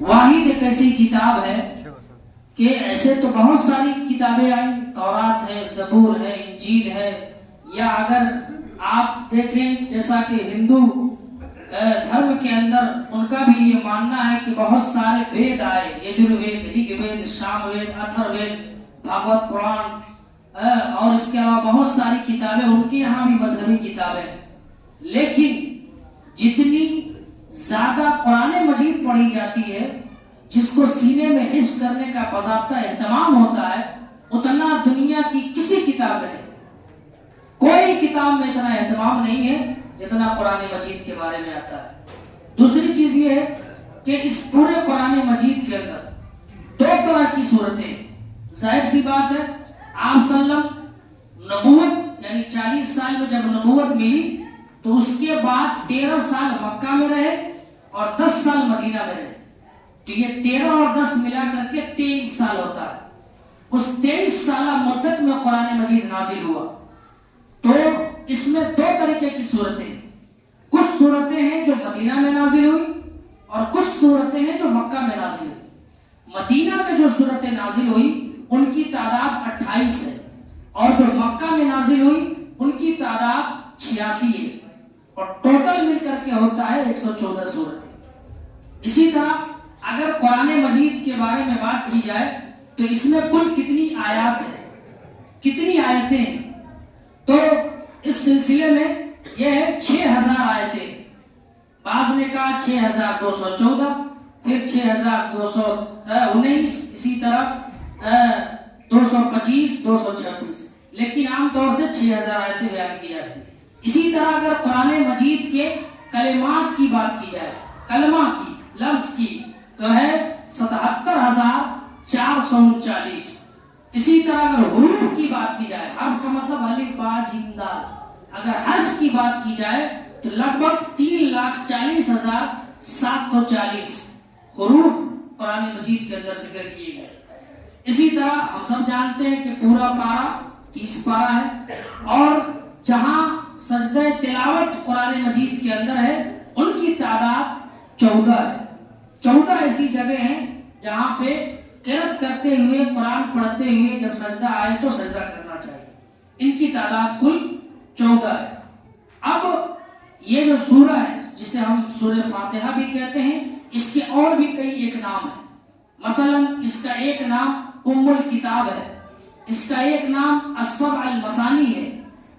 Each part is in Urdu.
واحد ایک ایسی کتاب ہے کہ ایسے تو بہت ساری کتابیں آئیں، تورات ہے، زبور ہے، انجیل ہے، یا اگر آپ دیکھیں جیسا کہ ہندو دھرم کے اندر ان کا بھی یہ ماننا ہے کہ بہت سارے وید آئے، یجروید، رگ وید، سام وید، اتھر وید، بھاگوت قرآن، اور اس کے علاوہ بہت ساری کتابیں ان کے یہاں بھی مذہبی کتابیں ہیں. لیکن جتنی زیادہ قرآن مجید پڑھی جاتی ہے، جس کو سینے میں حفظ کرنے کا باضابطہ اہتمام ہوتا ہے، اتنا دنیا کی کسی کتاب میں نہیں، کوئی کتاب میں اتنا اہتمام نہیں ہے جتنا قرآن مجید کے بارے میں آتا ہے. دوسری چیز یہ ہے کہ اس پورے قرآن مجید کے اندر دو طرح کی صورتیں، ظاہر سی بات ہے آپ صلی اللہ علیہ وسلم نبوت یعنی 40 سال میں جب نبوت ملی تو اس کے بعد 13 سال مکہ میں رہے اور 10 سال مدینہ میں رہے، تو یہ 13 اور 10 ملا کر کے 23 سال ہوتا ہے. اس 23 سالہ مدت میں قرآن مجید نازل ہوا. تو اس میں دو طریقے کی صورتیں ہیں، کچھ صورتیں ہیں جو مدینہ میں نازل ہوئی اور کچھ صورتیں ہیں جو مکہ میں نازل ہوئی. مدینہ میں جو صورتیں نازل ہوئی ان کی تعداد 28 ہے، اور جو مکہ میں نازل ہوئی ان کی تعداد 86 ہے، اور ٹوٹل مل کر کے ہوتا ہے 114 صورتیں. اسی طرح اگر قرآن مجید کے بارے میں بات کی جائے تو اس میں کل کتنی آیات ہیں، کتنی آیتیں ہیں، تو اس سلسلے میں یہ ہے 6000 آیتیں. بعض نے کہا 6214، پھر 6219، اسی طرح 225، 226، لیکن عام طور سے 6000 آیتیں بیان کی جاتی ہیں. اسی طرح اگر قرآن مجید کے کلمات کی بات کی جائے، کلمہ کی، لفظ کی، تو ہے 77439. اسی طرح اگر حروف کی بات کی جائے، حرف کا مطلب الف با جیم دال، اگر حرف کی بات کی جائے تو لگ بھگ 3,40,740 حروف قرآن مجید کے اندر ذکر کیے گئے. اسی طرح ہم سب جانتے ہیں کہ پورا پارا 30 پارا ہے، اور جہاں سجدہ تلاوت قرآن مجید کے اندر ہے ان کی تعداد 14 ہے. 14 ایسی جگہ ہیں جہاں پہ قرأت کرتے ہوئے، قرآن پڑھتے ہوئے جب سجدہ آئے تو سجدہ کرنا چاہیے. ان کی تعداد کل 14 ہے. اب یہ جو سورہ ہے جسے ہم سورہ فاتحہ بھی کہتے ہیں، اس کے اور بھی کئی ایک نام ہیں. مثلا اس کا ایک نام ام الکتاب ہے، اس کا ایک نام السبع المثانی ہے،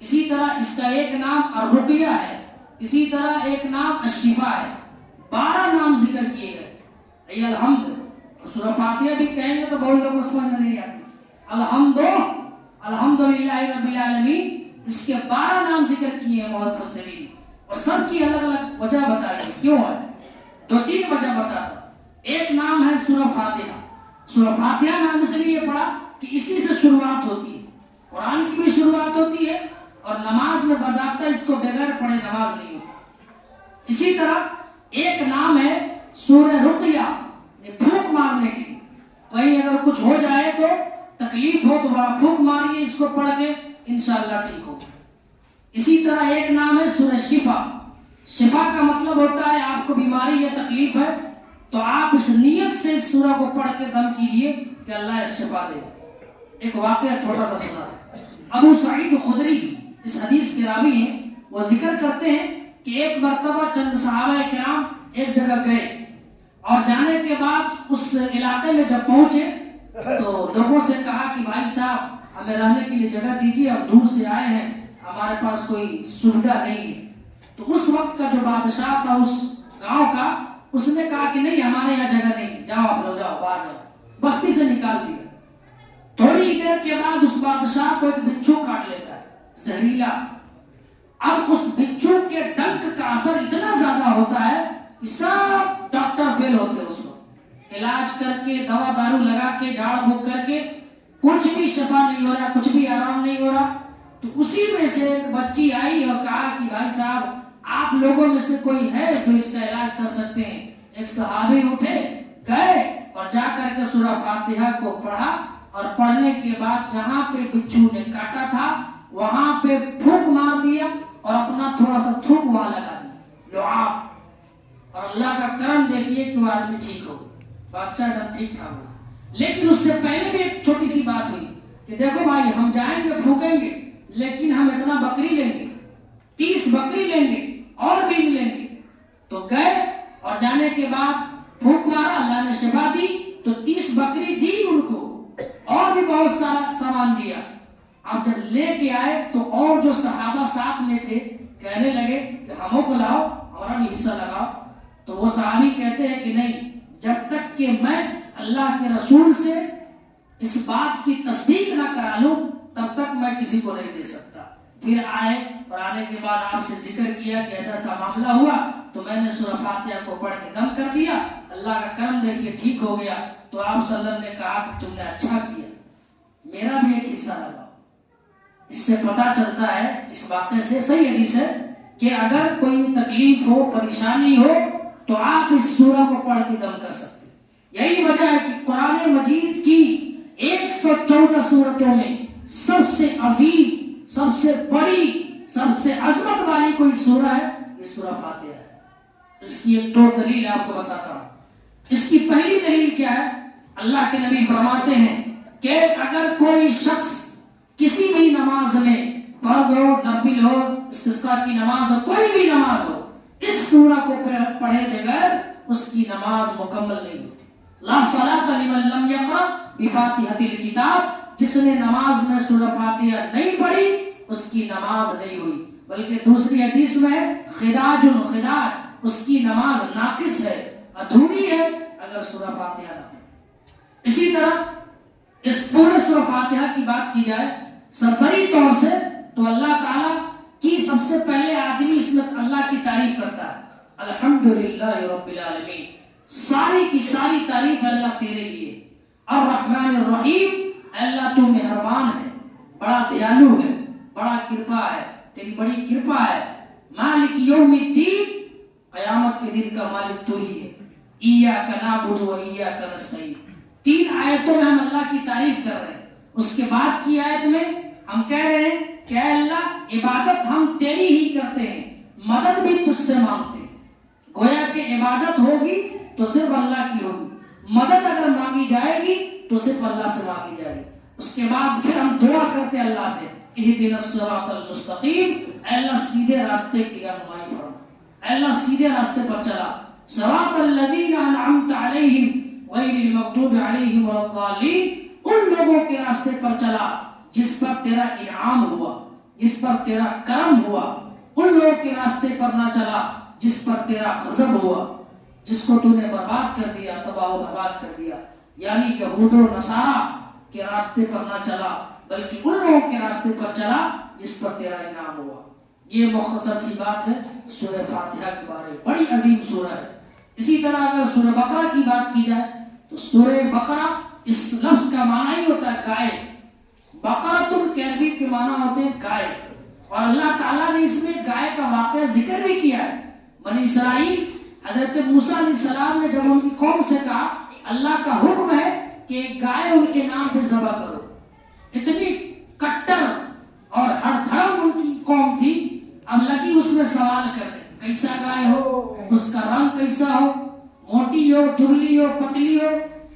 اسی طرح اس کا ایک نام الرقیہ ہے، اسی طرح ایک نام الشفا ہے. 12 نام ذکر کیے گئے. الحمد، سورہ فاتحہ بھی کہیں گے تو بہت لوگوں کو سمجھ نہیں آتی. الحمدللہ رب العالمین، اس کے 12 نام ذکر کیے ہیں مفسرین، اور سب کی الگ الگ وجہ بتائی ہے کیوں ہے. 2-3 وجہ بتاتا. ایک نام ہے سورہ فاتحہ. سورہ فاتحہ نام اس لیے پڑھا کہ اسی سے شروعات ہوتی ہے، قرآن کی بھی شروعات ہوتی ہے، اور نماز میں باضابطہ اس کو بغیر پڑھے نماز نہیں ہوتی. اسی طرح ایک نام ہے سورہ رقیہ، پھونک مارنے کی، کہیں اگر کچھ ہو جائے تو تکلیف ہو تو بڑا پھونک ماریے اس کو پڑھ کے انشاءاللہ ٹھیک ہوگا. اسی طرح ایک نام ہے سورہ شفا. شفا کا مطلب ہوتا ہے آپ کو بیماری یا تکلیف ہے تو آپ اس نیت سے اس سورہ کو پڑھ کے دم کیجئے کہ اللہ اس شفا دے. ایک واقعہ چھوٹا سا سنا ہے. ابو سعید خدری اس حدیث کے راوی ہیں، وہ ذکر کرتے ہیں کہ ایک مرتبہ چند صحابہ کرام ایک جگہ گئے، اور جانے کے بعد اس علاقے میں جب پہنچے تو لوگوں سے کہا کہ بھائی صاحب ہمیں رہنے کے لیے جگہ دیجیے، ہم دور سے آئے ہیں، ہمارے پاس کوئی سویدھا نہیں ہے. تو اس وقت کا جو بادشاہ تھا اس گاؤں کا، اس نے کہا کہ نہیں ہمارے یہاں جگہ نہیں ہے، جاؤ آپ لوگ جاؤ باہر جاؤ. بستی سے نکال دیا. تھوڑی دیر کے بعد اس بادشاہ کو ایک بچھو کاٹ لیتا ہے، زہریلا. اب اس بچھو کے ڈنک کا اثر اتنا زیادہ ہوتا ہے کہ سب ڈاکٹر فیل ہوتے ہیں. اس کو علاج کر کے، دوا دارو لگا کے، جھاڑ پھونک کر کے کچھ بھی شفا نہیں ہو رہا، کچھ بھی آرام نہیں ہو رہا. تو اسی میں سے ایک بچی آئی اور کہا کہ بھائی صاحب آپ لوگوں میں سے کوئی ہے جو اس کا علاج کر سکتے ہیں. ایک صحابی اٹھے، گئے اور جا کر کے سورہ فاتحہ کو پڑھا، اور پڑھنے کے بعد جہاں پہ بچھو نے کاٹا تھا وہاں پہ پھونک مار دیا اور اپنا تھوڑا سا تھوک وہاں لگا دیا، لعاب. اور اللہ کا کرم دیکھیے کہ وہ آدمی ٹھیک ہو. بادشاہ ایک ٹھیک ٹھاک ہوا. لیکن اس سے پہلے بھی ایک چھوٹی سی بات ہوئی کہ دیکھو بھائی ہم جائیں گے پھونکیں گے لیکن ہم اتنا بکری لیں گے, 30 بکری لیں گے اور بھی ملیں گے. تو گئے اور جانے کے بعد پھونک مارا, اللہ نے شفا دی تو 30 بکری دی ان کو اور بھی بہت سارا سامان دیا. اب جب لے کے آئے تو اور جو صحابہ ساتھ میں تھے کہنے لگے کہ ہموں کو لاؤ, ہمارا بھی حصہ لگاؤ. تو وہ صحابی کہتے ہیں کہ نہیں, جب تک کہ میں اللہ کے رسول سے اس بات کی تصدیق نہ کرا لوں تب تک میں کسی کو نہیں دے سکتا. پھر آئے اور آنے کے بعد آپ سے ذکر کیا کہ ایسا ایسا معاملہ ہوا تو میں نے سورہ فاتحہ کو پڑھ کے دم کر دیا, اللہ کا کرم دیکھیے ٹھیک ہو گیا. تو آپ صلی اللہ علیہ وسلم نے کہا کہ تم نے اچھا کیا, میرا بھی ایک حصہ لگاؤ. اس سے پتا چلتا ہے, اس واقعے سے صحیح حدیث ہے کہ اگر کوئی تکلیف ہو, پریشانی ہو تو آپ اس سورہ کو پڑھ کے دم کر سکتے. یہی وجہ ہے کہ قرآن مجید کی 114 سورتوں میں سب سے عظیم, سب سے بڑی, سب سے عظمت والی کوئی سورہ ہے, یہ سورہ فاتحہ ہے. اس کی ایک 2 دلیل آپ کو بتاتا ہوں. اس کی پہلی دلیل کیا ہے, اللہ کے نبی فرماتے ہیں کہ اگر کوئی شخص کسی بھی نماز میں, فرض ہو, نفل ہو, استسقاء کی نماز ہو, کوئی بھی نماز ہو, اس سورہ کو پڑھے بغیر اس کی نماز مکمل نہیں ہوتی. لا صلاۃ لمن لم یقرأ بفاتحۃ الکتاب, جس نے نماز میں سورہ فاتحہ نہیں پڑھی اس کی نماز نہیں ہوئی. بلکہ دوسری حدیث میں خداج الخداج, اس کی نماز ناقص ہے, ادھوری ہے اگر سورہ فاتحہ نہ پڑھے. اسی طرح اس پورے سورہ فاتحہ کی بات کی جائے سرسری طور سے تو اللہ تعالیٰ کی سب سے پہلے آدمی اس میں اللہ کی تعریف کرتا ہے, الحمدللہ رب العالمین, ساری کی ساری تعریف اللہ تیرے لیے. الرحمن الرحیم, اللہ تو مہربان ہے, بڑا دیالو ہے, بڑا کرپا ہے, تیری بڑی کرپا ہے. مالک یوم الدین, قیامت کے دن کا مالک تو ہی ہے. ایاک نعبد و ایاک نستعین, 3 آیتوں میں ہم اللہ کی تعریف کر رہے ہیں. اس کے بعد کی آیت میں ہم کہہ رہے ہیں کہ اے اللہ عبادت ہم تیری ہی کرتے ہیں, مدد بھی تجھ سے مانگتے ہیں. گویا کہ عبادت ہوگی تو صرف اللہ کی ہوگی, مدد اگر مانگی جائے گی تو صرف اللہ سے مانگی جائے گی. اس کے بعد پھر ہم دعا کرتے ہیں اللہ سے, اہدنا الصراط المستقیم, اے اللہ سیدھے راستے کی رہنمائی فرما, اے اللہ سیدھے راستے پر چلا. صراط الذین انعمت علیہم غیر المغضوب علیہم ولا الضالین, ان لوگوں کے راستے پر چلا جس پر تیرا انعام ہوا, جس پر تیرا کرم ہوا. ان لوگوں کے راستے پر نہ چلا جس پر تیرا غضب ہوا, جس کو تو نے برباد کر دیا, تباہ و برباد کر دیا. یعنی یہود و نصارہ کے راستے پر نہ چلا بلکہ ان لوگوں کے راستے پر چلا جس پر تیرا انعام ہوا. یہ مختصر سی بات ہے سورہ فاتحہ کے بارے میں, بڑی عظیم سورہ ہے. اسی طرح اگر سورہ بقرہ کی بات کی جائے تو سورہ بقرہ اس لفظ کا معنی ہی ہوتا ہے گائے. بقرۃ کے عربی کے معنی ہوتے ہیں گائے, اور اللہ تعالیٰ نے اس میں گائے کا واقعہ ذکر بھی کیا ہے. بنی اسرائیل حضرت موسیٰ علیہ السلام نے جب ان کی قوم سے کہا اللہ کا حکم ہے کہ ایک گائے ان کے نام پہ ذبح کرو, اتنی کٹر اور ہر دھرم ان کی قوم تھی. اب لگی اس میں سوال کرنے, کیسا گائے ہو, اس کا رنگ کیسا ہو, موٹی ہو, دبلی ہو, پتلی ہو,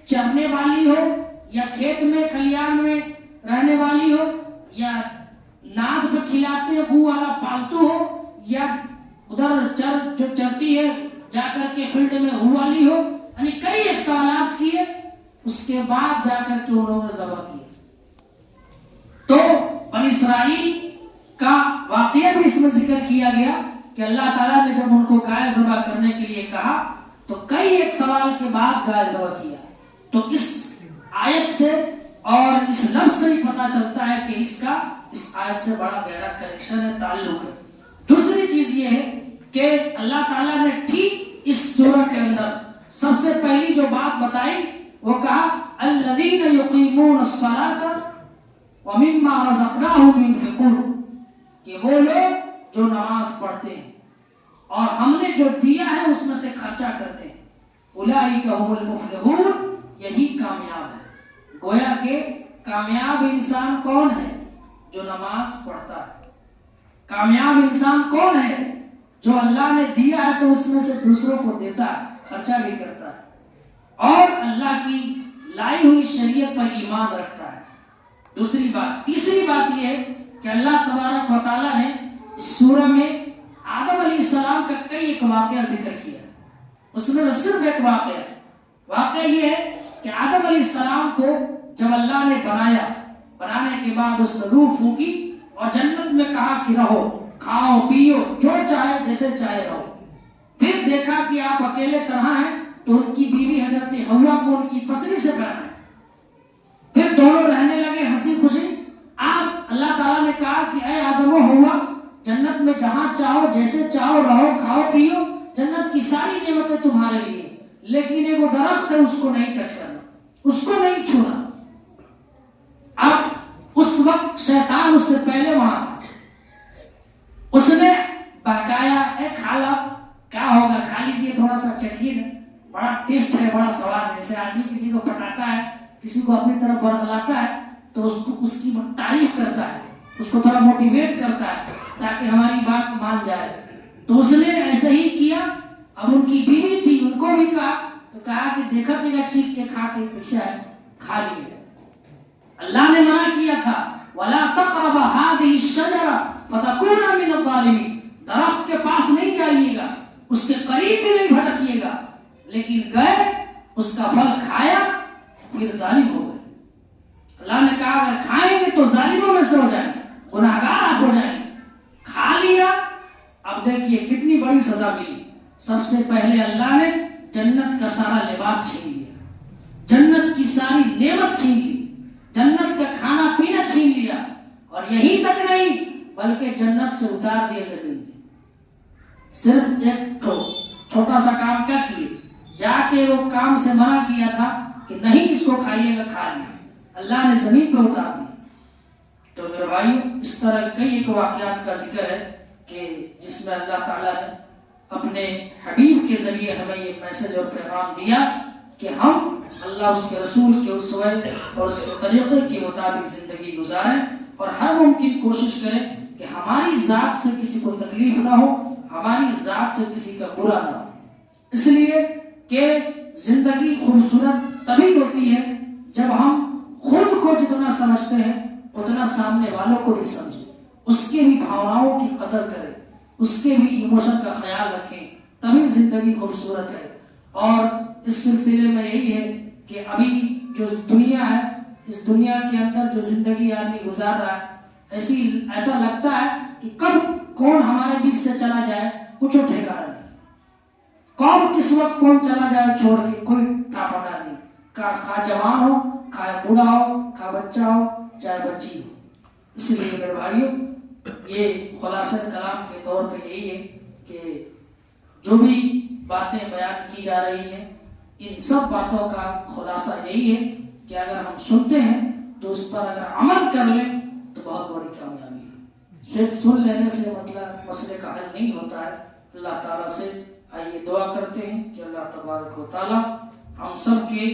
چرنے والی ہو یا کھیت میں کھلیان میں رہنے والی ہو, یا ناد پہ کھلاتے بو والا پالتو ہو, یا ادھر جو چرتی ہے جا کر کے فیلڈ میں ہو والی ہو. یعنی کئی ایک سوالات کیے, اس کے بعد جا کر کے انہوں نے ذبح کیا. تو بنی اسرائیل کا واقعہ بھی اس میں ذکر کیا گیا کہ اللہ تعالیٰ نے جب ان کو گائے ذبح کرنے کے لیے کہا تو کئی ایک سوال کے بعد گائے ذبح کیا. تو اس آیت سے اور اس لفظ سے ہی پتا چلتا ہے کہ اس کا اس آیت سے بڑا گہرا کنیکشن ہے, تعلق ہے. دوسری چیز یہ ہے کہ اللہ تعالیٰ نے ٹھیک اس سورہ کے اندر سب سے پہلی جو بات بتائی وہ کہا الذین یقیمون الصلاۃ ومما رزقناہم ينفقون, کہ وہ لوگ جو نماز پڑھتے ہیں اور ہم نے جو دیا ہے اس میں سے خرچہ کرتے ہیں. اولئک هم المفلحون, یہی کامیاب ہے. گویا کہ کامیاب انسان کون ہے؟ جو نماز پڑھتا ہے. کامیاب انسان کون ہے؟ جو اللہ نے دیا ہے تو اس میں سے دوسروں کو دیتا ہے, خرچہ بھی کرتا ہے. اور اللہ کی لائی ہوئی شریعت پر ایمان رکھتا ہے۔ دوسری بات، تیسری بات یہ ہے کہ اللہ تبارک و تعالیٰ نے اس سورہ میں آدم علیہ السلام کا کئی ایک واقعہ ذکر کیا۔ اس میں صرف ایک واقعہ یہ ہے کہ آدم علیہ السلام کو جب اللہ نے بنانے کے بعد اس میں روح پھونکی اور جنت میں کہا کہ رہو، کھاؤ پیو، جو چاہے جیسے چاہے رہو۔ پھر دیکھا کہ آپ اکیلے طرح ہیں تو ان کی بیوی حضرت حوا کو ان کی پسلی سے پہنا، پھر دونوں رہنے لگے ہنسی خوشی۔ آپ اللہ تعالیٰ نے کہا کہ اے آدم و حوا، جنت میں جہاں چاہو جیسے چاہو رہو، کھاؤ پیو، جنت کی ساری نعمتیں تمہارے لیے، لیکن ایک وہ درخت ہے اس کو نہیں ٹچ کرنا، اس کو نہیں چھونا۔ اب اس وقت شیطان اس سے پہلے وہاں تھا، اس نے بہکایا، اے کھالا، کیا ہوگا، کھا لیجیے، تھوڑا سا چکھیے، بڑا ٹیسٹ ہے، بڑا سواد ہے۔ جیسے آدمی کسی کو پٹاتا ہے، کسی کو اپنی طرف برخلاتا ہے تو اس کی تعریف کرتا ہے، اس کو تھوڑا موٹیویٹ کرتا ہے تاکہ ہماری بات مان جائے۔ تو اس نے ایسا ہی کیا۔ اب ان کی بیوی تھی، ان کو بھی کہا کہ دیکھا تیرا چیخ کے کھا کے پیچھا ہے، کھا لیے۔ اللہ نے منع کیا تھا وَلَا تَقْرَبَ هَٰذِهِ الشَّجَرَةَ فَتَكُونَ مِنَ الظَّالِمِينَ، درخت کے پاس نہیں جائیے گا، اس کے قریب بھی نہیں بھٹکیے گا، لیکن گئے، اس کا پھل کھایا، پھر ظالم ہو گئے۔ اللہ نے کہا اگر کھائیں گے تو ظالموں میں سے ہو جائیں گے، گناہگار آپ ہو جائیں گے۔ کھا لیا، اب دیکھیے کتنی بڑی سزا ملی۔ سب سے پہلے اللہ نے جنت کا سارا لباس چھین لیا، جنت کی ساری نعمت چھین لی، جنت کا کھانا پینا چھین لیا، اور یہی تک نہیں بلکہ جنت سے اتار دیا زمین میں۔ صرف ایک چھوٹا سا کام کیا کیے، جا کے وہ کام سے منع کیا تھا کہ نہیں اس کو کھائیے گا، کھا لیا، اللہ نے زمین پر اتار دیا۔ تو میرے بھائیو، اس طرح کئی ایک واقعات کا ذکر ہے کہ جس میں اللہ تعالیٰ نے اپنے حبیب کے ذریعے ہمیں یہ میسج اور پیغام دیا کہ ہم اللہ اس کے رسول کے اسوے اور اس کے طریقے کے مطابق زندگی گزاریں، اور ہر ممکن کوشش کریں کہ ہماری ذات سے کسی کو تکلیف نہ ہو، ہماری ذات سے کسی کا برا نہ ہو۔ اس لیے کہ زندگی خوبصورت تبھی ہوتی ہے جب ہم خود کو جتنا سمجھتے ہیں اتنا سامنے والوں کو بھی سمجھیں، اس کے بھی بھاوناؤں کی قدر کریں، اس کے بھی ایموشن کا خیال رکھیں، تبھی زندگی خوبصورت ہے۔ اور اس سلسلے میں یہی ہے کہ ابھی جو دنیا ہے، اس دنیا کے اندر جو زندگی آدمی گزار رہا ہے، ایسا لگتا ہے کہ کب کون ہمارے بیچ سے چلا جائے کچھ ٹھکانا نہیں، کب کس وقت کون چلا جائے چھوڑ کے کوئی پتہ نہیں، خواہ جوان ہو، خواہ بوڑھا ہو، خواہ بچہ ہو، چاہے بچی ہو۔ اس لیے میرے بھائیوں، یہ خلاصہ کلام کے طور پہ یہی ہے کہ جو بھی باتیں بیان کی جا رہی ہیں، ان سب باتوں کا خلاصہ یہی ہے کہ اگر ہم سنتے ہیں تو اس پر اگر عمل کر لیں تو بہت بڑی کامیابی ہے۔ صرف سن لینے سے مطلب مسئلے کا حل نہیں ہوتا ہے۔ اللہ تعالیٰ سے آئیے دعا کرتے ہیں کہ اللہ تبارک و تعالیٰ ہم سب کے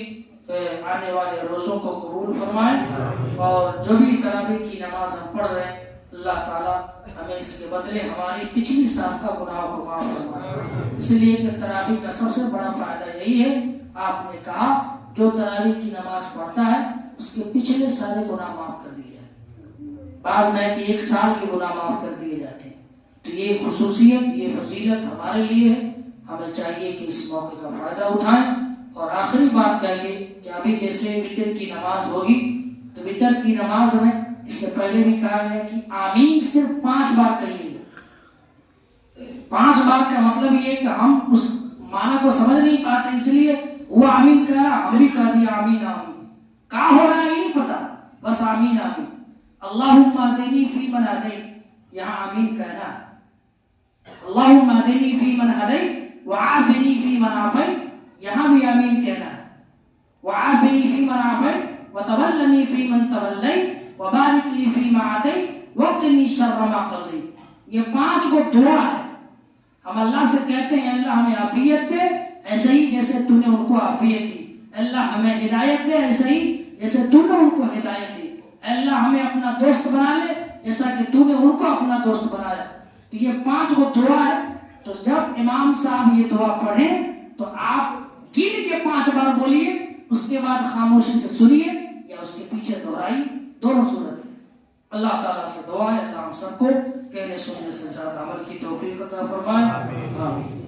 آنے والے روزوں کو قبول فرمائے، اور جو بھی تراویح کی نماز ہم پڑھ رہے ہیں اللہ تعالیٰ ہمیں اس کے بدلے ہماری پچھلی سابقہ گناہوں کو معاف فرمائے۔ اس لیے کہ تراویح کا سب سے بڑا فائدہ یہی ہے، آپ نے کہا جو تراویح کی نماز پڑھتا ہے اس کے پچھلے سارے گناہ معاف کر دیے جاتے ہیں، بعض نہیں کہ 1 سال کے گناہ معاف کر دیے جاتے ہیں۔ تو یہ خصوصیت، یہ فضیلت ہمارے لیے ہے، ہمیں چاہیے کہ اس موقع کا فائدہ اٹھائیں۔ اور آخری بات کہہ کے کہ ابھی جیسے وتر کی نماز ہوگی تو وتر کی نماز میں اس سے پہلے بھی کہا گیا کہ آمین صرف 5 بار کہیے گا۔ 5 بار کا مطلب یہ ہے کہ ہم اس معنی کو سمجھ نہیں پاتے، اس لیے وہ آمین کہہ رہا، ہم بھی کہہ دیا آمین آمین، کہاں ہو رہا ہے یہ نہیں پتا، بس آمین آمین۔ اللہم اہدنی فی من ہدیت، یہاں آمین کہنا ہے۔ اللہم اہدنی فی من ہدیت وعافنی فی من عافیت، یہاں بھی آمین کہنا ہے۔ وعافنی فی من عافیت وتولنی فی من تولیت وبارک لی فیما اعطیت وقنی شر ما قضیت۔ یہ 5 کو دعا ہے۔ ہم اللہ سے کہتے ہیں اللہ ہمیں عافیت دے ایسے ہی جیسے تو نے ان کو عافیت دی، اللہ ہمیں ہدایت دے ایسے ہی جیسے تو نے ان کو ہدایت دی، اللہ ہمیں اپنا دوست بنا لے جیسا کہ تو نے ان کو اپنا دوست بنایا۔ تو یہ 5 کو دعا ہے۔ تو جب امام صاحب یہ دعا پڑھیں تو آپ گن کے 5 بار بار بولیے، اس کے بعد خاموشی سے سنیے یا اس کے پیچھے دہرائی، دونوں صورت ہے۔ اللہ تعالیٰ سے دعا ہے اللہ ہم سب کو کہنے سننے سے زیادہ عمل کی توفیق عطا فرمائے، آمین۔